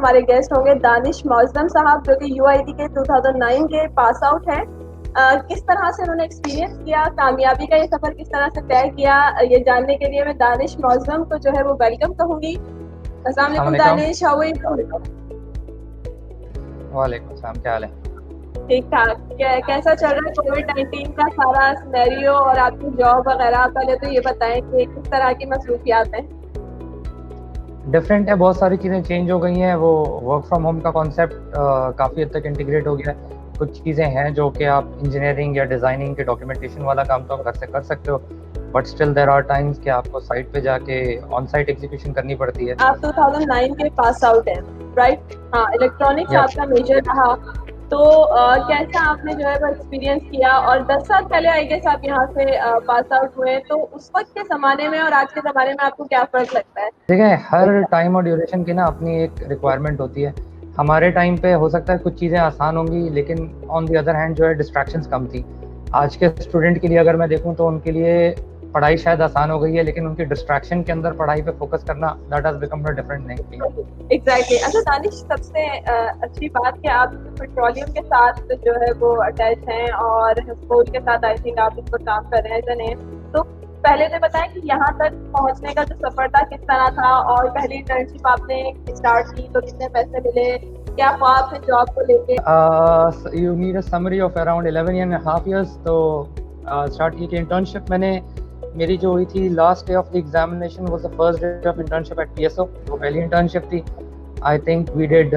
हमारे गेस्ट होंगे दानिश मौजम साहब, जो कि यूआईटी के 2009 के पास आउट हैं। किस तरह से उन्होंने एक्सपीरियंस किया, कामयाबी का ये सफ़र किस तरह से तय किया, ये जानने के लिए मैं दानिश मौजम को जो है वो वेलकम कहूँगी। अस्सलाम वालेकुम दानिश, हाउ आर यू? वालेकुम सलाम, क्या हाल है? ठीक ठाक। कैसा चल रहा है कोविड-19 का सारा सिनेरियो और आपकी जॉब वगैरह? पहले तो ये बताएं कि किस तरह की मसरूफियात हैं। डिफरेंट है, बहुत सारी चीज़ें चेंज हो गई हैं। वो वर्क फ्रॉम होम का कॉन्सेप्ट काफ़ी हद तक इंटीग्रेट हो गया है। कुछ चीज़ें हैं जो कि आप इंजीनियरिंग या डिज़ाइनिंग के डॉक्यूमेंटेशन वाला काम तो घर से कर सकते हो, but still there are times कि आपको साइट पे जाके ऑन साइट एग्जीक्यूशन करनी पड़ती है। आप 2009 के पास आउट हैं, राइट? हाँ, इलेक्ट्रॉनिक्स आपका मेजर रहा। तो कैसा आपने जो है वो एक्सपीरियंस किया? और 10 साल पहले आई गेस आप यहाँ से पास आउट हुए, तो उस वक्त के ज़माने में और आज के ज़माने में आपको क्या फ़र्क लगता है? देखिए, हर टाइम और ड्यूरेशन की ना अपनी एक रिक्वायरमेंट होती है। हमारे टाइम पे हो सकता है कुछ चीज़ें आसान होंगी, लेकिन ऑन द अदर हैंड जो है डिस्ट्रैक्शंस कम थी। आज के स्टूडेंट के लिए अगर मैं देखूँ तो उनके लिए पढ़ाई शायद आसान हो गई है, लेकिन उनकी डिस्ट्रैक्शन के अंदर पढ़ाई पे फोकस करना that has become a different thing. Exactly. अच्छा दानिश, सबसे अच्छी बात कि आप पेट्रोलियम के साथ जो है वो अटैच हैं और स्कूल के साथ आई थिंक आप इस पर काम कर रहे हैं जने। तो पहले तो बताएं कि यहाँ तक पहुँचने का जो सफ़र था किस तरह था, और पहली इंटर्नशिप आपने स्टार्ट की तो कितने पैसे मिले, क्या ख्वाब थे जॉब को लेके? You need a summary of around 11.5 years। तो स्टार्ट की इंटर्नशिप मैंने मेरी जो हुई थी last day of the examination was the first day of internship at PSO. वो पहली इंटर्नशिप थी। I think we did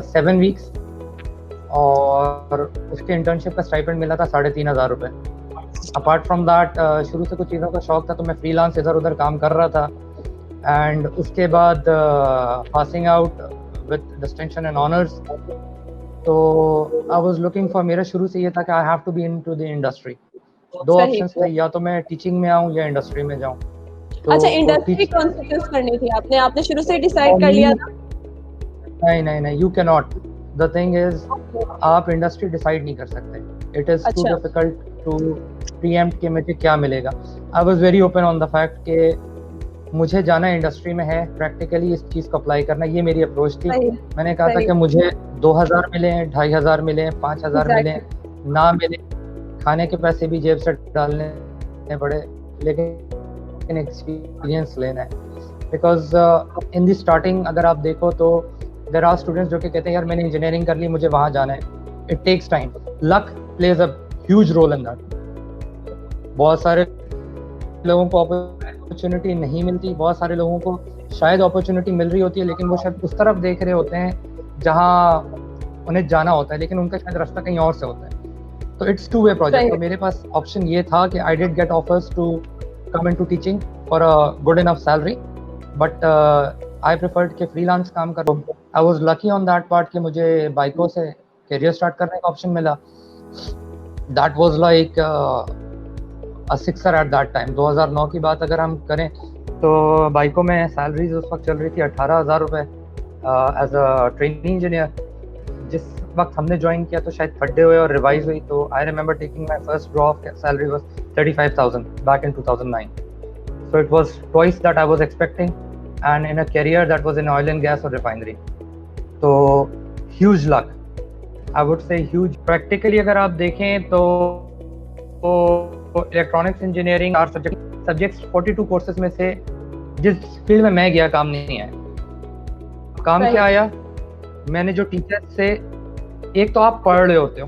7 weeks और उसके इंटर्नशिप का स्टाइपेंड मिला था 3,500 रुपये। अपार्ट फ्रॉम दैट शुरू से कुछ चीज़ों का शौक था, तो मैं फ्रीलांस इधर उधर काम कर रहा था। एंड उसके बाद passing out with distinction and honours, तो आई वाज लुकिंग फॉर, मेरा शुरू से ये था कि I have to be into the industry. दो ऑप्शंस थे, या तो मैं टीचिंग में आऊँ या इंडस्ट्री में जाऊँ। तो अच्छा, इंडस्ट्री कौन सी चूज करनी थी आपने? आपने शुरू से डिसाइड कर लिया था? नहीं, you can not. The thing is, आप इंडस्ट्री डिसाइड नहीं कर सकते। It is too difficult to preempt कि मुझे क्या मिलेगा। I was very open on the fact कि मुझे जाना इंडस्ट्री में है, प्रैक्टिकली इस चीज़ को अप्लाई करना, ये मेरी अप्रोच थी। मैंने कहा था कि मुझे 2,000 मिले, 2,500 मिले, 5,000 मिले, ना मिले, खाने के पैसे भी जेब से डालने पड़े, लेकिन एक्सपीरियंस लेना है। बिकॉज इन दी स्टार्टिंग अगर आप देखो तो देयर आर स्टूडेंट्स जो कि कहते हैं यार मैंने इंजीनियरिंग कर ली, मुझे वहाँ जाना है। It takes time, luck plays a huge role in that. बहुत सारे लोगों को अपॉर्चुनिटी नहीं मिलती, बहुत सारे लोगों को शायद अपॉर्चुनिटी मिल रही होती है, लेकिन वो शायद उस तरफ देख रहे होते हैं जहाँ उन्हें जाना होता है, लेकिन उनका शायद रास्ता कहीं और से होता है। तो इट्स टू वे प्रोजेक्ट। तो मेरे पास ऑप्शन ये था कि I did get offers to come into teaching for a good enough salary, but I preferred कि फ्रीलांस काम करूं। आई वाज लकी ऑन दैट पार्ट कि मुझे बाइको से करियर स्टार्ट करने का ऑप्शन मिला। That was like a sixer at that time. 2009 की बात अगर हम करें तो बाइको में सैलरीज उस वक्त चल रही थी 18,000 रुपये एज अ ट्रेनिंग इंजीनियर। जिस वक्त हमने ज्वाइन किया तो शायद फड्डे हुए और रिवाइज हुई, तो I remember taking my first draw of salary was 35,000 back in 2009। So it was twice that I was expecting, and in a career that was in oil and gas और refinery. तो huge luck, I would say huge. Practically अगर आप देखें तो electronics engineering और subjects 42 courses में से जिस फील्ड में मैं गया काम नहीं आया। काम क्या आया, मैंने जो टीचर से, एक तो आप पढ़ रहे होते हो,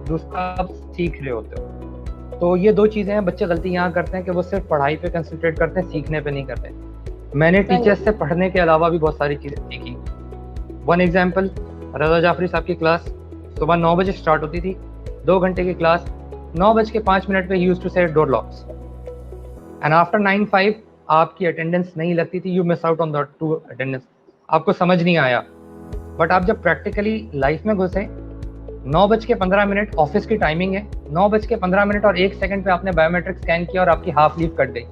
दूसरा आप सीख रहे होते हो। तो ये दो चीज़ें हैं। बच्चे गलती यहाँ करते हैं कि वो सिर्फ पढ़ाई पे कंसंट्रेट करते हैं, सीखने पे नहीं करते। मैंने टीचर्स से पढ़ने के अलावा भी बहुत सारी चीज़ें सीखी। वन एग्जाम्पल, रजा जाफरी साहब की क्लास सुबह 9 बजे स्टार्ट होती थी, 2 घंटे की क्लास। 9:05 पे ही यूज्ड टू से डोर लॉक्स, एंड आफ्टर 9:05 आपकी अटेंडेंस नहीं लगती थी। You miss out on the 2 attendance, आपको समझ नहीं आया। बट आप जब प्रैक्टिकली लाइफ में घुसे, 9:15 ऑफिस की टाइमिंग है, 9:15 और 1 सेकंड पे आपने बायोमेट्रिक स्कैन किया और आपकी हाफ लीव कट गई।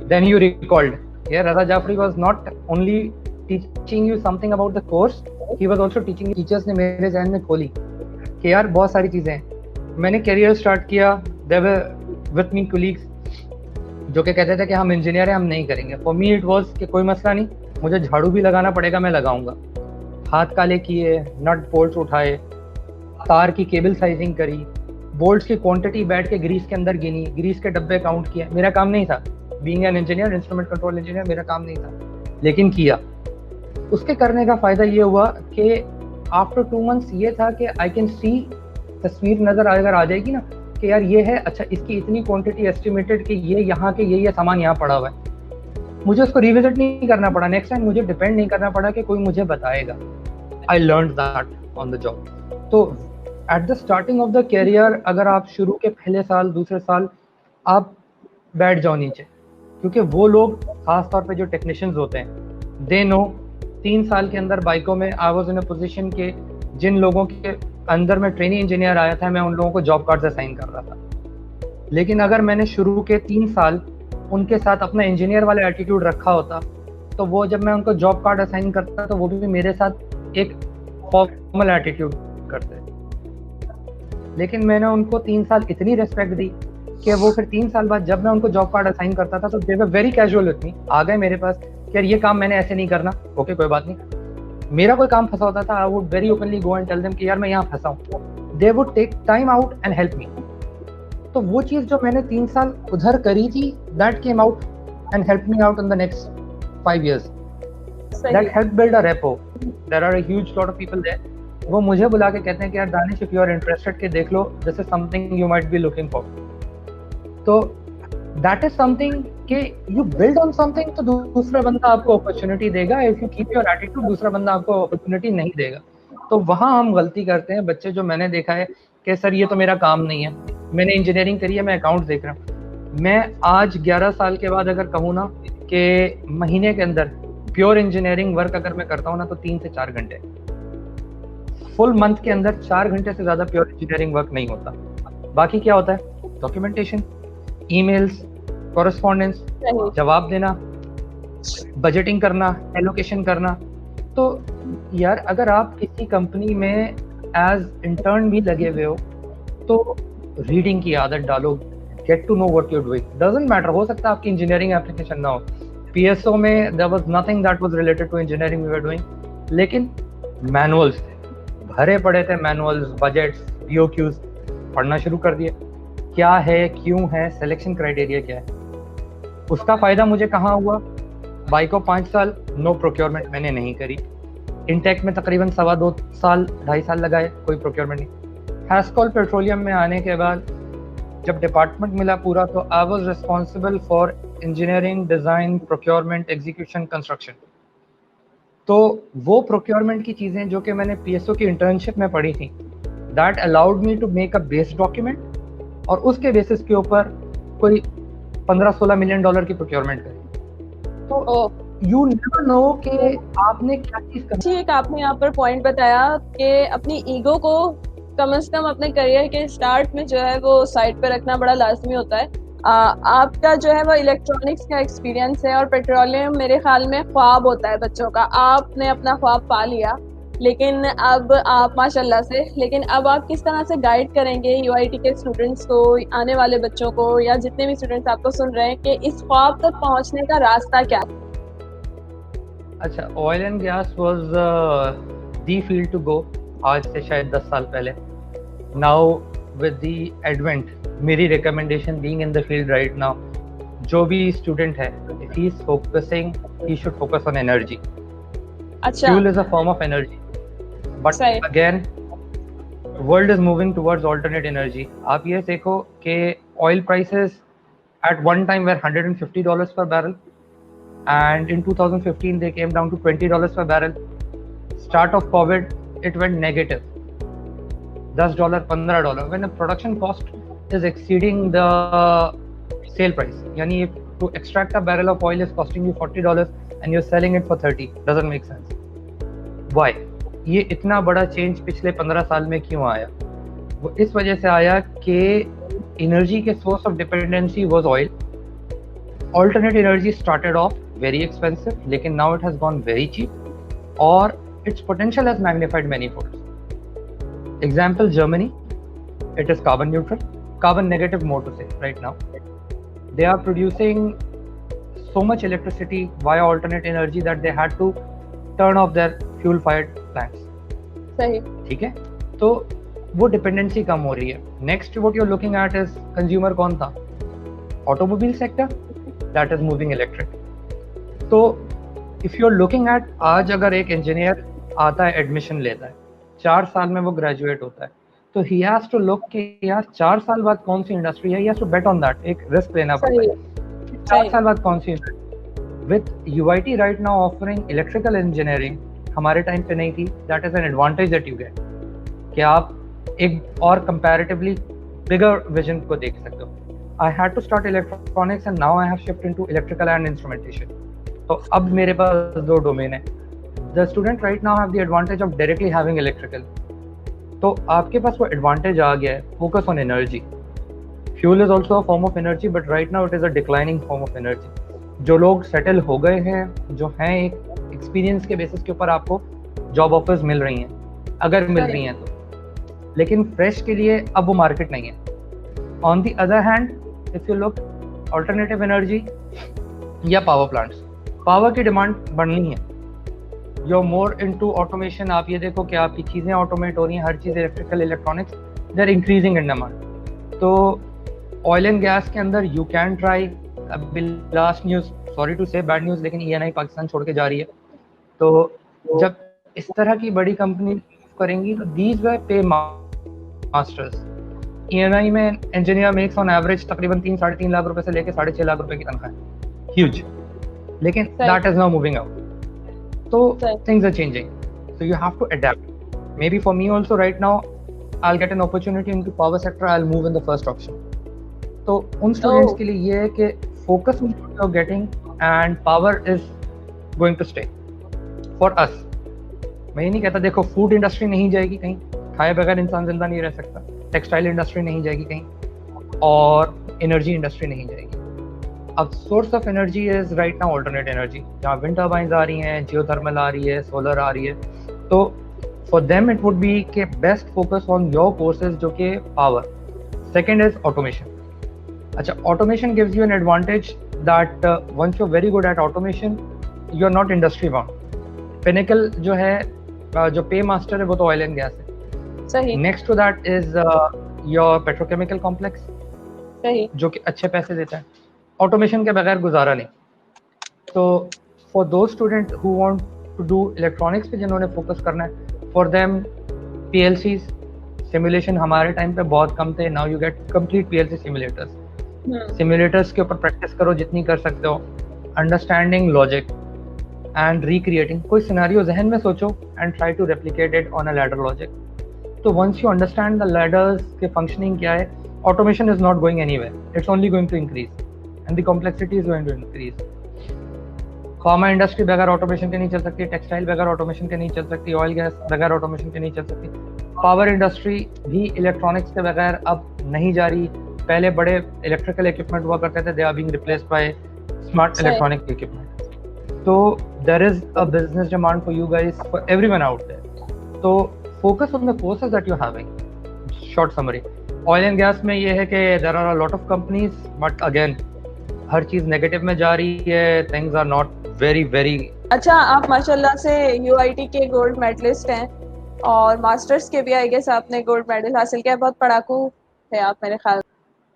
Then you recalled, here Raza Jafri was not only teaching you something about the course, he was also teaching. Teachers ने मेरे ज़हन में खोली कि यार बहुत सारी चीज़ें हैं। मैंने करियर स्टार्ट किया, there were with me colleagues जो कि कहते थे कि हम इंजीनियर हैं, हम नहीं करेंगे। फॉर मी इट वाज कि कोई मसला नहीं, मुझे झाड़ू भी लगाना पड़ेगा, मैं लगाऊंगा। हाथ काले किए, नट बोल्ट उठाए, तार की केबल साइजिंग करी, बोल्ट्स की क्वांटिटी बैठ के ग्रीस के अंदर गिनी, ग्रीस के डब्बे काउंट किए। मेरा काम नहीं था, being an engineer, instrument control engineer, मेरा काम नहीं था, लेकिन किया। उसके करने का फायदा ये हुआ कि आफ्टर 2 months ये था कि आई कैन सी, तस्वीर नजर अगर आ जाएगी ना कि यार ये है, अच्छा इसकी इतनी क्वांटिटी एस्टिमेटेड कि ये यहाँ के ये सामान यहाँ पड़ा हुआ है, मुझे उसको रिविजिट नहीं करना पड़ा, नेक्स्ट टाइम मुझे डिपेंड नहीं करना पड़ा कि कोई मुझे बताएगा। I learn that on the job. तो at the starting of the career, अगर आप शुरू के पहले साल, दूसरे साल आप बैठ जाओ नीचे, क्योंकि वो लोग खास तौर पे जो टेक्नीशियंस होते हैं, दे नो। 3 साल के अंदर बाइकों में I was in a position के जिन लोगों के अंदर में ट्रेनी इंजीनियर आया था, मैं उन लोगों को जॉब कार्ड असाइन कर रहा था। लेकिन अगर मैंने शुरू के 3 साल उनके साथ अपना इंजीनियर वाला एटीट्यूड रखा होता, तो वो जब मैं उनको जॉब कार्ड असाइन करता तो वो भी मेरे साथ एक फॉर्मल एटीट्यूड करते। लेकिन मैंने उनको 3 साल इतनी रिस्पेक्ट दी कि वो फिर 3 साल बाद जब मैं उनको जॉब कार्ड असाइन करता था तो they were very casual with me, आ गए मेरे पास कि यार ये काम मैंने ऐसे नहीं करना, ओके कोई बात नहीं। मेरा कोई काम फंसा होता था, I would very openly go and tell them कि यार मैं यहाँ फंसा हूँ, they would take time out and help me. तो वो चीज़ जो मैंने 3 साल उधर करी थी, that came out and help me out in the next 5 years. That helped build a repo. There are a huge lot of people there. वो मुझे बुला के कहते हैं कि यार Danish, if you are interested के देख लो, this is something you might be looking for. तो that is something कि you build on something, तो दूसरा बंदा आपको opportunity देगा। If you keep your attitude, दूसरा बंदा आपको opportunity नहीं देगा। तो वहाँ हम गलती करते हैं बच्चे, जो मैंने देखा है कि सर ये तो मेरा काम नहीं है, मैंने इंजीनियरिंग करी है, मैं अकाउंट्स देख रहा हूँ। मैं आज 11 साल के बाद अगर कहूँ ना कि महीने के अंदर प्योर इंजीनियरिंग वर्क अगर मैं करता हूँ ना तो 3 से 4 घंटे, फुल मंथ के अंदर 4 घंटे से ज्यादा प्योर इंजीनियरिंग वर्क नहीं होता। बाकी क्या होता है? डॉक्यूमेंटेशन, ईमेल्स, कॉरेस्पॉन्डेंस, जवाब देना, बजटिंग करना, एलोकेशन करना। तो यार अगर आप किसी कंपनी में एज इंटर्न भी लगे हुए हो तो रीडिंग की आदत डालो, get to know what you are doing. Doesn't matter, हो सकता है आपकी इंजीनियरिंग एप्लीकेशन ना हो, PSO में there was nothing that was related to engineering we were doing, लेकिन मैनुअल्स थे, भरे पड़े थे मैनुअल्स, बजट्स, BOQs, पढ़ना शुरू कर दिए, क्या है, क्यों है, सिलेक्शन क्राइटेरिया क्या है। उसका फायदा मुझे कहाँ हुआ? बाइको 5 साल नो प्रोक्योरमेंट मैंने नहीं करी, इनटेक में तकरीबन 2.25 साल 2.5 साल लगाए, कोई प्रोक्योरमेंट नहीं। हैस्कॉल पेट्रोलियम में आने के बाद जब डिपार्टमेंट मिला पूरा, तो I was responsible for engineering, design, procurement, execution, construction. तो वो प्रोक्योरमेंट की चीज़ें जो कि मैंने PSO की इंटर्नशिप में पढ़ी थी, that allowed me to make a base document, और उसके बेसिस के ऊपर कोई $15-16 मिलियन की प्रोक्योरमेंट करी। तो यू नेवर नो कि आपने क्या चीज़ करनी। ठीक, आपने यहाँ पर पॉइंट बताया कि अपनी ईगो को कम से कम अपने करियर के स्टार्ट में जो है वो साइड पे रखना बड़ा लाजमी होता है। आपका जो है वो इलेक्ट्रॉनिक्स का एक्सपीरियंस है और पेट्रोलियम मेरे ख्याल में ख्वाब होता है बच्चों का। आपने अपना ख्वाब पा लिया, लेकिन अब आप माशाल्लाह से, लेकिन अब आप किस तरह से गाइड करेंगे UIT के स्टूडेंट्स को, आने वाले बच्चों को, या जितने भी स्टूडेंट्स आपको सुन रहे हैं कि इस ख्वाब तक पहुंचने का रास्ता क्या है? अच्छा, oil and gas was the field to go आज से शायद 10 साल पहले। नाउ विद द एडवेंट, मेरी recommendation being in the field right now, जो भी स्टूडेंट है, if he is focusing, he should focus on energy. अच्छा, fuel is a form of energy, but again world is moving towards alternate energy. आप ये देखो कि oil prices at one time were $150 per barrel, and in 2015 they came down to $20 per barrel. Start of COVID, it went negative, $10, $15, when the production cost is exceeding the sale price. Yani if to extract a barrel of oil is costing you $40 and you're selling it for $30, doesn't make sense. Why? ये इतना बड़ा change पिछले 15 साल में क्यों आया? वो इस वजह से आया कि एनर्जी के source of dependency was oil. Alternate energy started off very expensive, लेकिन now it has gone very cheap, और its potential has magnified many folds. Example, Germany, it is carbon neutral, carbon negative more to say right now. They are producing so much electricity via alternate energy that they had to turn off their fuel fired plants. सही, ठीक है, तो वो dependency कम हो रही है. Next what you are looking at is consumer कौन था? Automobile sector, that is moving electric. तो if you are looking at, आज अगर एक इंजीनियर आता है, एडमिशन लेता है, 4 साल में वो ग्रेजुएट होता है, तो ही हैज टू लुक कि यार 4 साल बाद कौन सी इंडस्ट्री है, he has to bet on that. एक रिस्क लेना पड़ता है 4 साल बाद कौन सी. With UIT right now offering electrical engineering, हमारे टाइम पे नहीं थी. That is an advantage that you get कि आप एक और कंपैरेटिवली बिगर विजन को देख सकते हो. I had to start electronics and now I have shift into electrical and instrumentation. तो अब मेरे पास 2 डोमेन है. The student right now have the advantage of directly having electrical. तो आपके पास वो एडवांटेज आ गया है. Focus on energy. Fuel is also a form of energy, but right now it is a declining form of energy. जो लोग settle हो गए हैं, जो हैं, एक एक्सपीरियंस के बेसिस के ऊपर आपको जॉब ऑफर्स मिल रही हैं, अगर मिल रही हैं तो. लेकिन फ्रेश के लिए अब वो मार्केट नहीं है. On the other hand, if you look alternative energy या पावर प्लांट्स, पावर की डिमांड बढ़नी है. You are more into automation. आप ये देखो कि आपकी चीज़ें ऑटोमेट हो रही हैं, हर चीज़ electrical, electronics, they are increasing in demand. तो ऑयल एंड गैस के अंदर यू कैन ट्राई. अभी last news, sorry to say bad news, लेकिन ENI पाकिस्तान छोड़ के जा रही है. तो जब इस तरह की बड़ी कंपनी करेंगी तो दीज वर पे मास्टर्स. ENI में इंजीनियर मेक्स ऑन एवरेज तकरीबन 3-3.5 लाख रुपए से लेके 6.5 लाख रुपए की तनख्वाह है. ह्यूज. लेकिन that is now moving out. So things are changing, so you have to adapt. Maybe for me also right now, I'll get an opportunity into power sector, I'll move in the first option. तो उन students के लिए ये है कि focus on what you're getting and power is going to stay for us. मैं ये नहीं कहता, देखो फूड इंडस्ट्री नहीं जाएगी कहीं, खाए बगैर इंसान जिंदा नहीं रह सकता. टेक्सटाइल इंडस्ट्री नहीं जाएगी कहीं, और एनर्जी इंडस्ट्री नहीं जाएगी. अब source of energy is right now alternate energy, जहाँ विंड टर्बाइंस आ रही हैं, जियोथर्मल आ रही है, सोलर आ रही है. तो for them it would be के best focus on your courses जो कि पावर. Second is automation. अच्छा, automation gives you an advantage that once you are very good at automation, you are not industry bound. Pinnacle जो है, जो पे master है, वो तो ऑयल एंड गैस है. सही. Next to that is your petrochemical complex, सही, जो कि अच्छे पैसे देता है. ऑटोमेशन के बगैर गुजारा नहीं. तो for those student who want to do electronics पे, जिन्होंने फोकस करना है, फॉर देम PLCs सिमुलेशन हमारे टाइम पे बहुत कम थे. Now you get complete PLC simulators. Simulators के ऊपर प्रैक्टिस करो जितनी कर सकते हो. Understanding logic and recreating. कोई सिनेरियो जहन में सोचो and try to replicate it on a ladder logic. तो once you understand the ladders के फंक्शनिंग क्या है, automation is not going anywhere, it's only going to increase and the complexity is going to increase. Pharma industry बगैर automation के नहीं चल सकती, textile बगैर ऑटोमेशन के नहीं चल सकती, ऑयल गैस बगैर ऑटोमेशन के नहीं चल सकती. पावर इंडस्ट्री भी इलेक्ट्रॉनिक्स के बगैर अब नहीं जा रही. पहले बड़े इलेक्ट्रिकल इक्विपमेंट हुआ करते थे, they are being replaced by smart electronic equipment. तो there is a business demand for you guys, for everyone out there. तो focus on the courses that you having. Short summary, oil and gas में ये है कि there are a lot of companies, but again हर चीज negative में जा रही है. Things are not very very. अच्छा, आप माशाल्लाह से UIT के गोल्ड मेडलिस्ट हैं और मास्टर्स के भी आई गेस आपने गोल्ड मेडल हासिल किया. बहुत पढ़ाकू है आप मेरे ख्याल.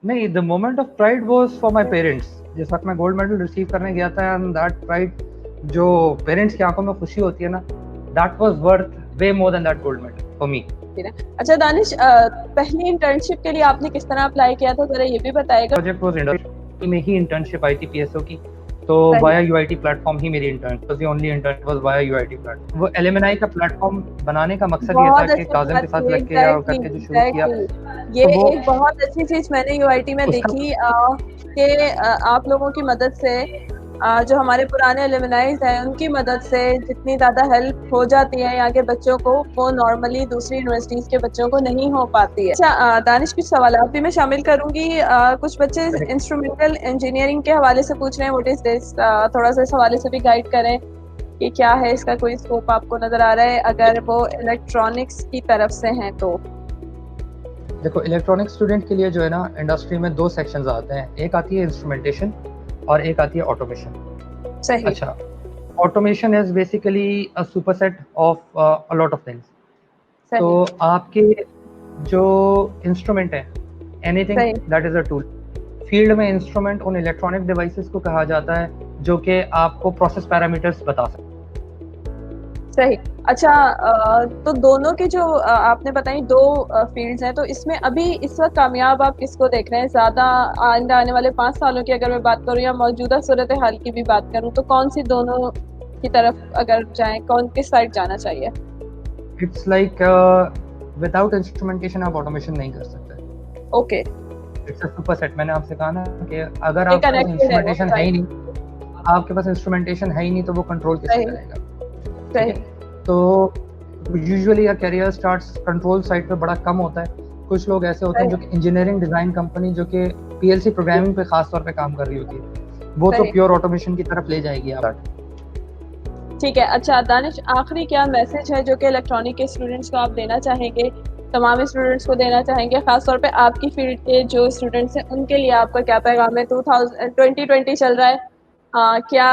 नहीं, the moment of pride was for my parents. जिस वक्त मैं गोल्ड मेडल रिसीव करने गया था, एंड दैट प्राइड, जो पेरेंट्स की आंखों में खुशी होती है ना, that was worth way more than that gold medal for me. अच्छा दानिश, पहली इंटर्नशिप के लिए आपने किस तरह अप्लाई किया था, जरा ये भी बताइएगा. प्रोजेक्ट वाज इंडस्ट्री में ही इंटर्नशिप आई थी PSO की, तो वाया UIT प्लेटफॉर्म ही मेरी intern was the only intern was via UIT platform. वो एलुमनाई का प्लेटफॉर्म बनाने का मकसद ये था कि काज़म के साथ लग के करके जो शुरू किया, ये तो एक बहुत अच्छी चीज मैंने UIT में देखी कि आप लोगों की मदद से, जो हमारे पुराने एलुमनाइज हैं उनकी मदद से जितनी ज़्यादा हेल्प हो जाती है यहाँ के बच्चों को, वो नॉर्मली दूसरी यूनिवर्सिटीज़ के बच्चों को नहीं हो पाती है. अच्छा दानिश, कुछ सवाल भी मैं शामिल करूँगी. कुछ बच्चे इंस्ट्रूमेंटल इंजीनियरिंग के हवाले से पूछ रहे हैं, व्हाट इज दिस, थोड़ा सा इस हवाले से भी गाइड करें कि क्या है, इसका कोई स्कोप आपको नज़र आ रहा है अगर वो इलेक्ट्रॉनिक्स की तरफ से हैं तो. देखो, इलेक्ट्रॉनिक स्टूडेंट के लिए जो है ना, इंडस्ट्री में 2 सेक्शंस आते हैं. एक आती है इंस्ट्रूमेंटेशन और एक आती है ऑटोमेशन. सही। अच्छा, automation is basically a superset of a lot of things. तो आपके जो इंस्ट्रूमेंट है, anything that is a tool. Field में इंस्ट्रूमेंट उन इलेक्ट्रॉनिक डिवाइसेस को कहा जाता है जो कि आपको प्रोसेस पैरामीटर्स बता सकते हैं। सही। अच्छा, तो दोनों के जो आपने बताई दो फील्ड्स हैं, तो इसमें अभी इस वक्त कामयाब आप किसको देख रहे हैं ज़्यादा? आने वाले 5 सालों की अगर मैं बात करूं या मौजूदा सूरत हाल की भी बात करूं, तो कौन सी दोनों की तरफ अगर जाएं, कौन किस साइड जाना चाहिए? इट्स लाइक विदाउट इंस्ट्रूमेंटेशन आप ऑटोमेशन नहीं कर सकते। ओके। It's a superset. मैंने आपसे कहा ना कि अगर आपके पास इंस्ट्रूमेंटेशन है ही नहीं, आपके पास इंस्ट्रूमेंटेशन है ही नहीं, तो वो कंट्रोल किससे करेगा? सही। तो यूजुअली अ कैरियर स्टार्ट्स कंट्रोल साइड पे बड़ा कम होता है। कुछ लोग ऐसे होते हैं जो कि इंजीनियरिंग डिजाइन कंपनी जो कि पीएलसी प्रोग्रामिंग पे खास तौर पे काम कर रही होती है, वो तो प्योर ऑटोमेशन की तरफ ले जाएगी आप। ठीक है। अच्छा दानिश, आखिरी क्या मैसेज है जो कि इलेक्ट्रॉनिक के स्टूडेंट्स को आप देना चाहेंगे, तमाम स्टूडेंट्स को देना चाहेंगे, खासतौर पे आपकी फील्ड के जो स्टूडेंट्स हैं उनके लिए आपका क्या पैगाम है? 2020 चल रहा है, क्या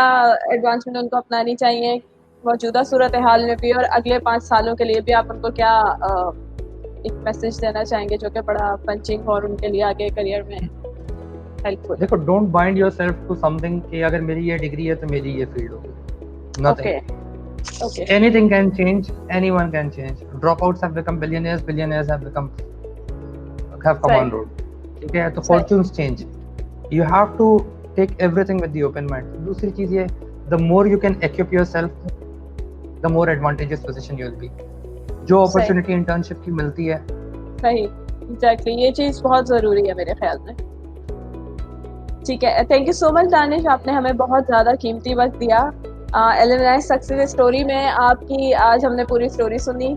एडवांसमेंट उनको अपनानी चाहिए मौजूदा सूरत हाल में भी, और अगले 5 सालों के लिए भी आप उनको क्या एक मैसेज देना चाहेंगे जो कि बड़ा पंचिंग और उनके लिए आगे करियर में हेल्पफुल? देखो, don't bind yourself to something कि अगर मेरी ये डिग्री है तो मेरी ये फील्ड होगी। Nothing. Okay. Anything can change. Anyone can change. Dropouts have become billionaires. Billionaires have come on road. ठीक है, तो fortunes change. You have to take everything with the open mind. दूसरी चीज ये, the more you can equip yourself, the more advantageous position you will be. जो opportunity internship की मिलती है। सही, exactly, ये चीज बहुत जरूरी है मेरे ख्याल में। ठीक है, thank you so much Danish, आपने हमें बहुत ज़्यादा कीमती वक्त दिया। एलएमआई सक्सेस स्टोरी में आपकी आज हमने पूरी स्टोरी सुनी,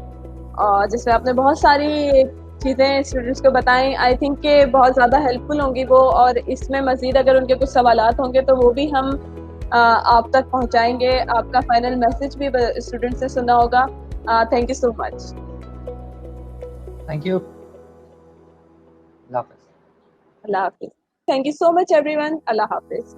और जिसमें आपने बहुत सारी चीज़ें स्टूडेंट्स को बताएं। आई थिंक कि बहुत ज़्यादा हेल्पफुल होंगी वो, और इसमें मज़ीद अगर उनके कुछ सवालात होंगे तो वो भी हम आप तक पहुंचाएंगे। आपका फाइनल मैसेज भी स्टूडेंट से सुना होगा। Thank you so much. Thank you. अल्लाह हाफिज़। Thank you so much everyone. अल्लाह हाफिज़।